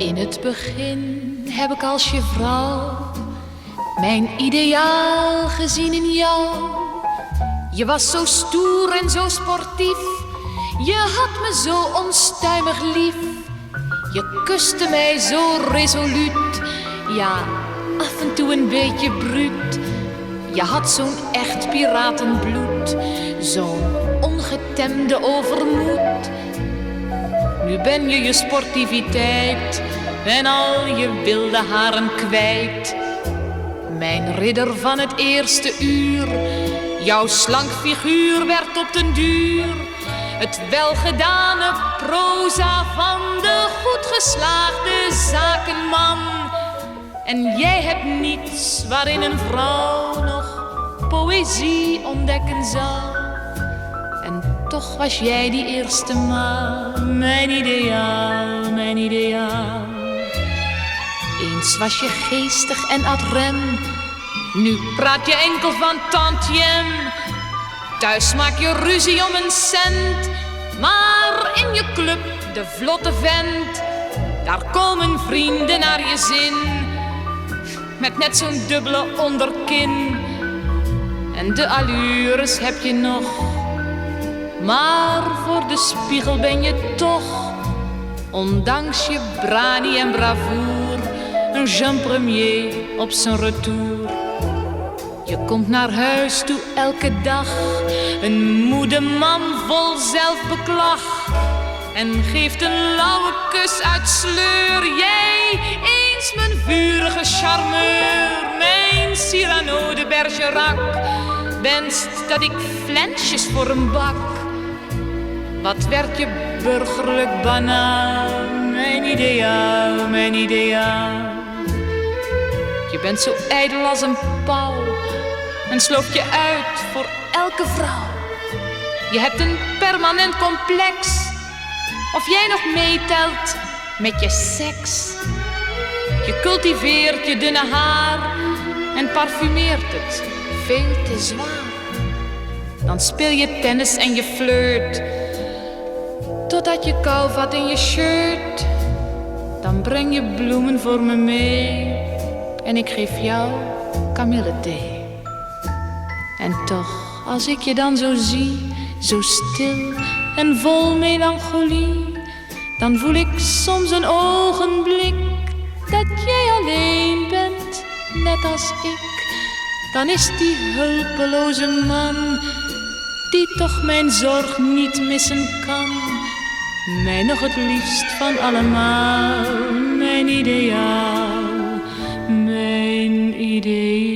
In het begin heb ik als je vrouw mijn ideaal gezien in jou. Je was zo stoer en zo sportief, je had me zo onstuimig lief. Je kuste mij zo resoluut, ja, af en toe een beetje bruut. Je had zo'n echt piratenbloed, zo'n ongetemde overmoed. Nu ben je je sportiviteit en al je wilde haren kwijt. Mijn ridder van het eerste uur, jouw slank figuur werd op den duur het welgedane proza van de goed geslaagde zakenman. En jij hebt niets waarin een vrouw nog poëzie ontdekken zou. En toch was jij die eerste maal mijn ideaal, mijn ideaal. Eens was je geestig en ad rem, nu praat je enkel van tantiem. Thuis maak je ruzie om een cent, maar in je club, de vlotte vent, daar komen vrienden naar je zin, met net zo'n dubbele onderkin. En de allures heb je nog, maar voor de spiegel ben je toch, ondanks je brani en bravoer, een Jean Premier op zijn retour. Je komt naar huis toe elke dag, een moede man vol zelfbeklag, en geeft een lauwe kus uit sleur. Jij, eens mijn vurige charmeur, mijn Cyrano de Bergerac, wenst dat ik flensjes voor hem bak. Wat werd je burgerlijk banaal, mijn ideaal, mijn ideaal. Je bent zo ijdel als een pauw en sloopt je uit voor elke vrouw. Je hebt een permanent complex, of jij nog meetelt met je seks. Je cultiveert je dunne haar en parfumeert het veel te zwaar. Dan speel je tennis en je flirt, totdat je kou vat in je shirt. Dan breng je bloemen voor me mee en ik geef jou kamillethee. En toch, als ik je dan zo zie, zo stil en vol melancholie, dan voel ik soms een ogenblik dat jij alleen bent, net als ik. Dan is die hulpeloze man, die toch mijn zorg niet missen kan, mij nog het liefst van allemaal, mijn ideaal, mijn ideaal.